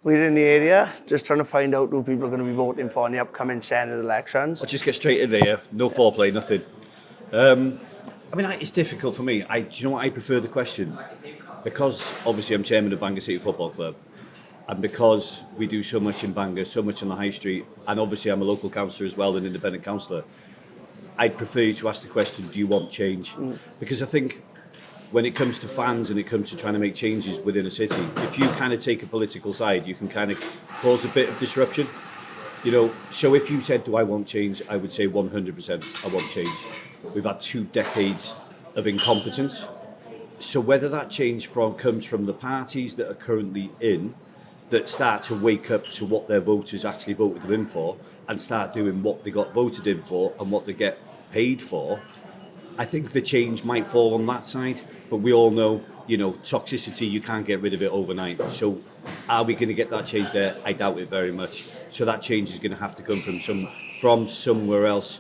We're in the area, just trying to find out who people are going to be voting for in the upcoming Senedd elections. I'll just get straight in there, no foreplay, nothing. It's difficult for me. Do you know what I prefer the question? Because obviously I'm chairman of Bangor City Football Club, and because we do so much in Bangor, so much on the high street, and obviously I'm a local councillor as well, an independent councillor, I'd prefer you to ask the question, do you want change? Because I think when it comes to fans and it comes to trying to make changes within a city, if you kind of take a political side, you can kind of cause a bit of disruption. So if you said, do I want change? I would say 100% I want change. We've had 2 decades of incompetence. So whether that change comes from the parties that are currently in, that start to wake up to what their voters actually voted them in for and start doing what they got voted in for and what they get paid for, I think the change might fall on that side. But we all know, toxicity, you can't get rid of it overnight. So are we going to get that change there? I doubt it very much. So that change is going to have to come from somewhere else.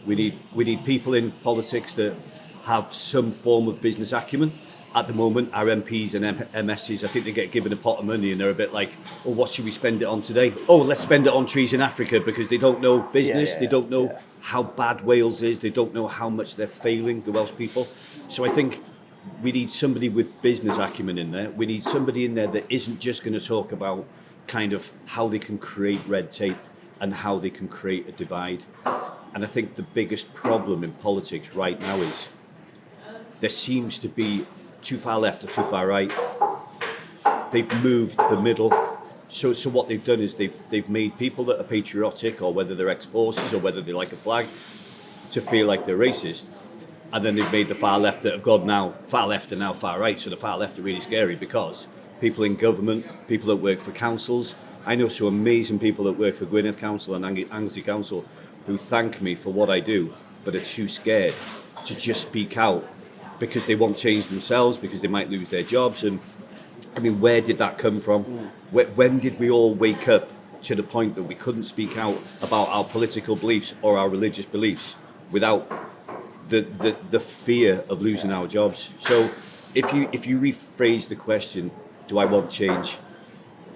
We need people in politics that have some form of business acumen. At the moment, our MPs and MSs, I think they get given a pot of money and they're a bit like, oh, what should we spend it on today? Oh, let's spend it on trees in Africa, because they don't know business, they don't know how bad Wales is, they don't know how much they're failing, the Welsh people. So I think we need somebody with business acumen in there. We need somebody in there that isn't just going to talk about kind of how they can create red tape and how they can create a divide. And I think the biggest problem in politics right now is there seems to be too far left or too far right. They've moved the middle. So what they've done is they've made people that are patriotic, or whether they're ex-forces or whether they like a flag, to feel like they're racist. And then they've made the far left that have gone now, far left and now far right. So the far left are really scary, because people in government, people that work for councils, I know some amazing people that work for Gwynedd Council and Anglesey Council who thank me for what I do, but are too scared to just speak out because they want change themselves, because they might lose their jobs. And I mean, where did that come from? When did we all wake up to the point that we couldn't speak out about our political beliefs or our religious beliefs without the fear of losing our jobs? So if you rephrase the question, do I want change?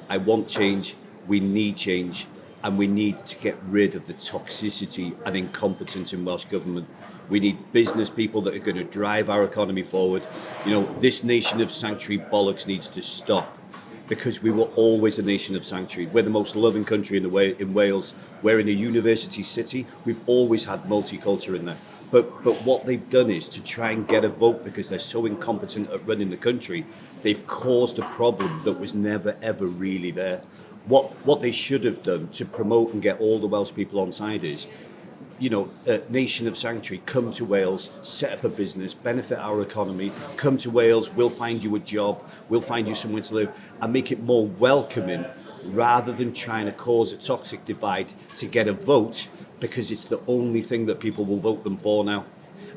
I want change, we need change, and we need to get rid of the toxicity and incompetence in Welsh Government. We need business people that are going to drive our economy forward. This nation of sanctuary bollocks needs to stop, because we were always a nation of sanctuary. We're the most loving country in Wales. We're in a university city. We've always had multicultural in there. But what they've done is to try and get a vote, because they're so incompetent at running the country, they've caused a problem that was never, ever really there. What they should have done to promote and get all the Welsh people on side is, a nation of sanctuary, come to Wales, set up a business, benefit our economy, come to Wales, we'll find you a job, we'll find you somewhere to live, and make it more welcoming, rather than trying to cause a toxic divide to get a vote, because it's the only thing that people will vote them for now.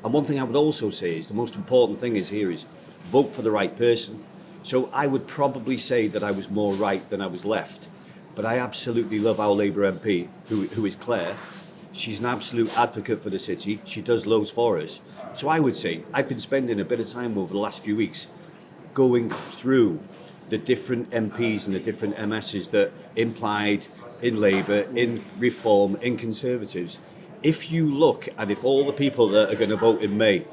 And one thing I would also say is the most important thing is vote for the right person. So I would probably say that I was more right than I was left, but I absolutely love our Labour MP, who is Claire. She's an absolute advocate for the city. She does loads for us. So I would say I've been spending a bit of time over the last few weeks going through the different MPs and the different MSs that implied in Labour, in Reform, in Conservatives. If you look, and if all the people that are going to vote in May,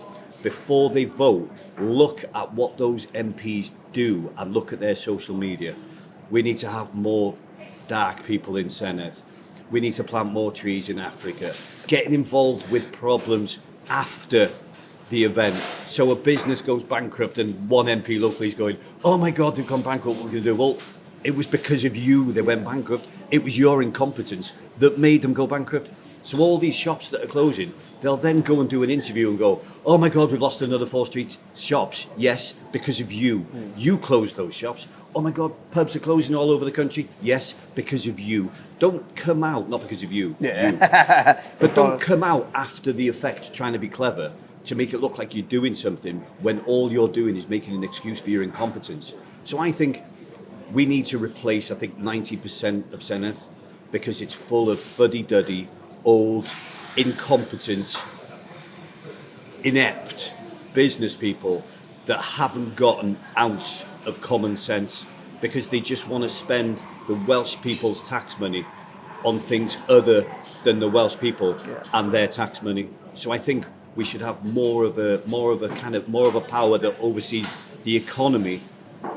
before they vote, look at what those MPs do and look at their social media. We need to have more dark people in Senedd. We need to plant more trees in Africa. Getting involved with problems after the event. So a business goes bankrupt and one MP locally is going, oh my God, they've gone bankrupt, what are we going to do? Well, it was because of you they went bankrupt. It was your incompetence that made them go bankrupt. So all these shops that are closing, they'll then go and do an interview and go, oh my God, we've lost another 4 street shops. Yes, because of you. You closed those shops. Oh my God, pubs are closing all over the country. Yes, because of you. Don't come out, not because of you, but don't come out after the effect trying to be clever to make it look like you're doing something when all you're doing is making an excuse for your incompetence. So I think we need to replace, 90% of Senedd, because it's full of fuddy-duddy, old, incompetent, inept business people that haven't got an ounce of common sense, because they just want to spend the Welsh people's tax money on things other than the Welsh people and their tax money. So I think we should have more of a power that oversees the economy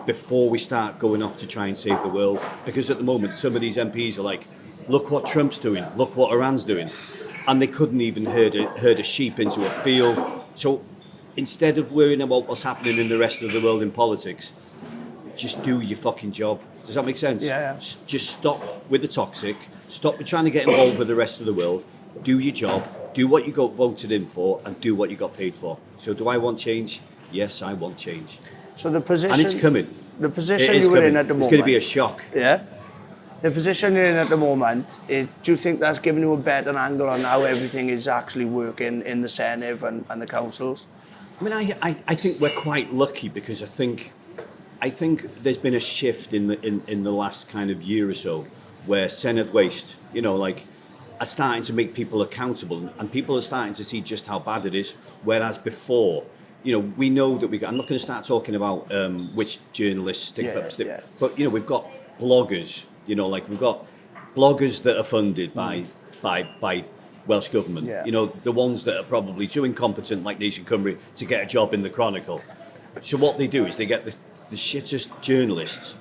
before we start going off to try and save the world. Because at the moment, some of these MPs are like, look what Trump's doing, look what Iran's doing. And they couldn't even herd a sheep into a field. So instead of worrying about what's happening in the rest of the world in politics, just do your fucking job. Does that make sense? Yeah. Just stop with the toxic, stop trying to get involved with the rest of the world, do your job, do what you got voted in for, and do what you got paid for. So do I want change? Yes, I want change. So the position... And it's coming. The position you were in at the moment... It's going to be a shock. Yeah. The position you're in at the moment, do you think that's given you a better angle on how everything is actually working in the Senedd and the councils? I mean, I think we're quite lucky because I think there's been a shift in the last kind of year or so where Senedd Waste, are starting to make people accountable, and people are starting to see just how bad it is. Whereas before, we know that I'm not going to start talking about which journalists stick up, but we've got bloggers. We've got bloggers that are funded by Welsh government. Yeah. The ones that are probably too incompetent, like Nation Cymru, to get a job in the Chronicle. So what they do is they get the shittest journalists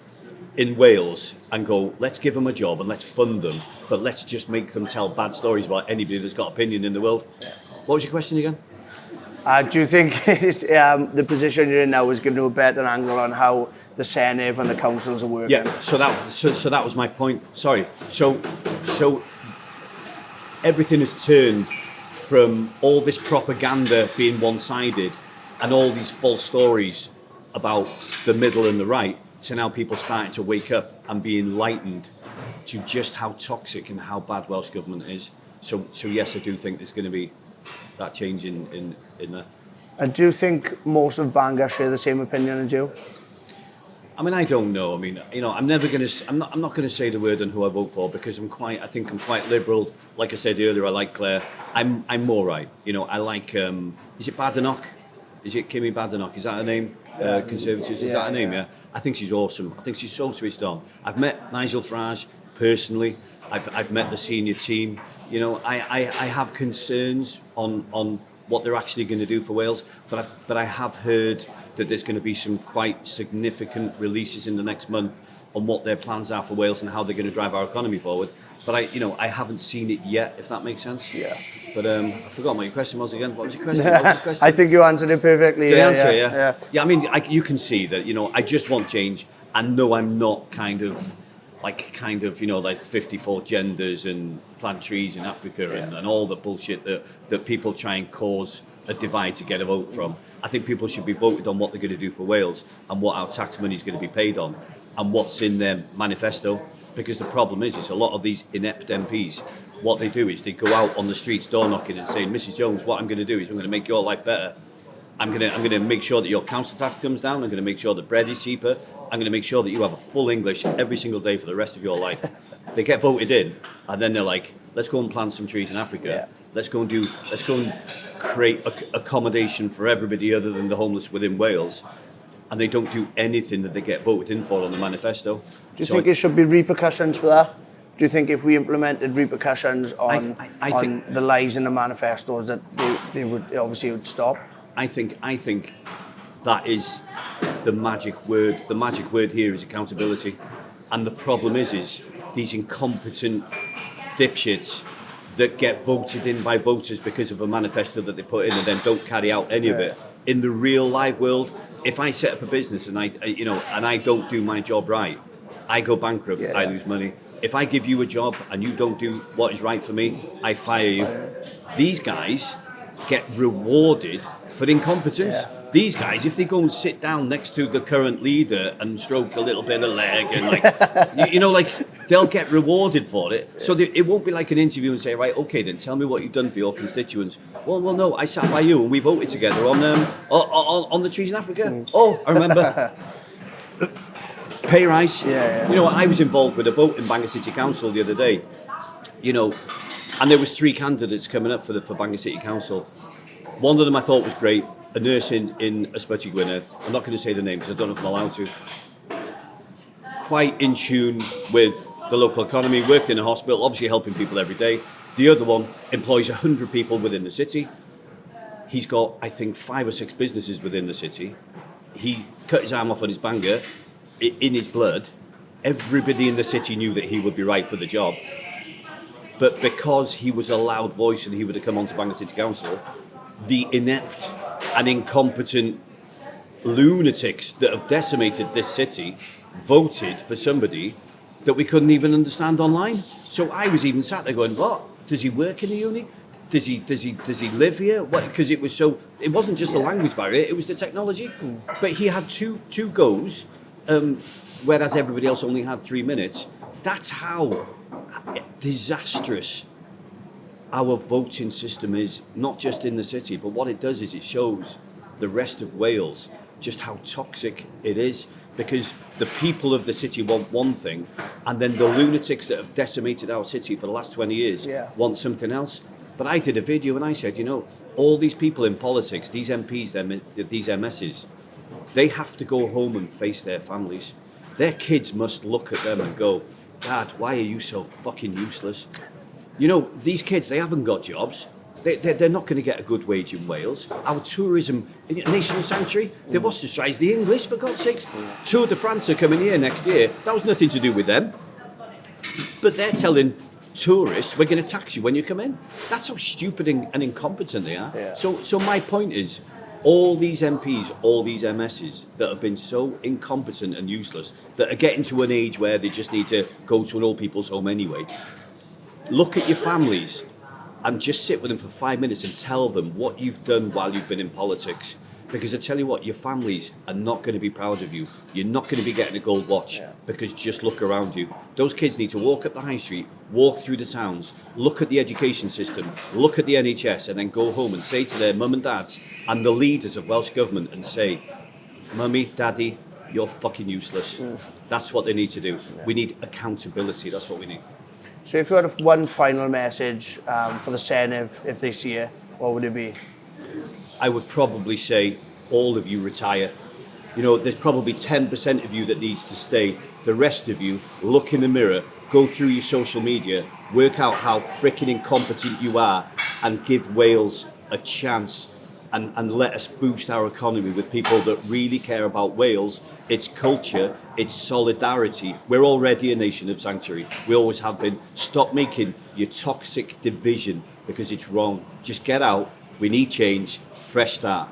in Wales and go, let's give them a job and let's fund them, but let's just make them tell bad stories about anybody that's got opinion in the world. Yeah. What was your question again? Do you think the position you're in now is giving you a better angle on how the Senedd and the councils are working? Yeah, so that was my point. Sorry. So everything has turned from all this propaganda being one-sided and all these false stories about the middle and the right to now people starting to wake up and be enlightened to just how toxic and how bad Welsh government is. So yes, I do think there's going to be that change in there. And do you think most of Bangor share the same opinion as you? I mean, I don't know. I mean, I'm never going to. I'm not going to say the word on who I vote for because I think I'm quite liberal. Like I said earlier, I like Claire. I'm more right. I like. Is it Badenoch? Is it Kimmy Badenoch? Is that her name? Conservatives. Is that her name? Yeah. I think she's awesome. I think she's so switched on. I've met Nigel Farage personally. I've met the senior team. I have concerns on what they're actually going to do for Wales, but I have heard that there's going to be some quite significant releases in the next month on what their plans are for Wales and how they're going to drive our economy forward. But I haven't seen it yet, if that makes sense. Yeah. But I forgot what your question was again. What was your question? I think you answered it perfectly. Did I answer? Yeah. I mean, you can see that. I just want change, and no, I'm not kind of like 54 genders and plant trees in Africa and all the bullshit that people try and cause a divide to get a vote from. I think people should be voted on what they're going to do for Wales and what our tax money is going to be paid on and what's in their manifesto. Because the problem is a lot of these inept MPs, what they do is they go out on the streets door knocking and saying, Mrs. Jones, what I'm going to do is I'm going to make your life better. I'm going to make sure that your council tax comes down. I'm going to make sure that bread is cheaper. I'm going to make sure that you have a full English every single day for the rest of your life. They get voted in, and then they're like, let's go and plant some trees in Africa. Yeah. Let's go and create accommodation for everybody other than the homeless within Wales. And they don't do anything that they get voted in for on the manifesto. Do you think there should be repercussions for that? Do you think if we implemented repercussions on the lies in the manifestos that they would obviously stop? I think that is the magic word. The magic word here is accountability. And the problem is these incompetent dipshits that get voted in by voters because of a manifesto that they put in and then don't carry out any of it. In the real live world, if I set up a business and I don't do my job right, I go bankrupt, I lose money. If I give you a job and you don't do what is right for me, I fire you. These guys get rewarded for incompetence. Yeah. These guys, if they go and sit down next to the current leader and stroke a little bit of leg and they'll get rewarded for it. So it won't be like an interview and say, right, okay, then tell me what you've done for your constituents. Well, no, I sat by you and we voted together on the trees in Africa. Mm. Oh, I remember. Pay rise. Yeah. I was involved with a vote in Bangor City Council the other day. And there was 3 candidates coming up for Bangor City Council. One of them I thought was great, a nurse in Ysbyty Gwynedd. I'm not going to say the name because I don't know if I'm allowed to. Quite in tune with the local economy, worked in a hospital, obviously helping people every day. The other one employs 100 people within the city. He's got, I think, 5 or 6 businesses within the city. He cut his arm off on his banger in his blood. Everybody in the city knew that he would be right for the job. But because he was a loud voice and he would have come onto Bangor City Council, the inept and incompetent lunatics that have decimated this city voted for somebody that we couldn't even understand online. So I was even sat there going, what? Does he work in the uni? Does he live here? Because it wasn't just the language barrier, it was the technology. But he had two goes, whereas everybody else only had 3 minutes. That's how disastrous our voting system is, not just in the city, but what it does is it shows the rest of Wales just how toxic it is, because the people of the city want one thing, and then the lunatics that have decimated our city for the last 20 years want something else. But I did a video and I said, all these people in politics, these MPs, these MSs, they have to go home and face their families. Their kids must look at them and go, Dad, why are you so fucking useless? These kids, they haven't got jobs. They're not going to get a good wage in Wales. Our tourism, national sanctuary, they've ostracised the English, for God's sakes. Tour de France are coming here next year. That was nothing to do with them. But they're telling tourists, we're going to tax you when you come in. That's how stupid and incompetent they are. Yeah. So my point is, all these MPs, all these MSs that have been so incompetent and useless, that are getting to an age where they just need to go to an old people's home anyway, look at your families and just sit with them for 5 minutes and tell them what you've done while you've been in politics. Because I tell you what, your families are not going to be proud of you. You're not going to be getting a gold watch, because just look around you. Those kids need to walk up the high street, walk through the towns, look at the education system, look at the NHS, and then go home and say to their mum and dads and the leaders of Welsh Government and say, Mummy, Daddy, you're fucking useless. That's what they need to do. We need accountability. That's what we need. So if you had one final message for the Senedd, if they see it, what would it be? I would probably say all of you retire. There's probably 10% of you that needs to stay. The rest of you, look in the mirror, go through your social media, work out how freaking incompetent you are, and give Wales a chance and let us boost our economy with people that really care about Wales, its culture, its solidarity. We're already a nation of sanctuary. We always have been. Stop making your toxic division, because it's wrong. Just get out. We need change. Fresh start.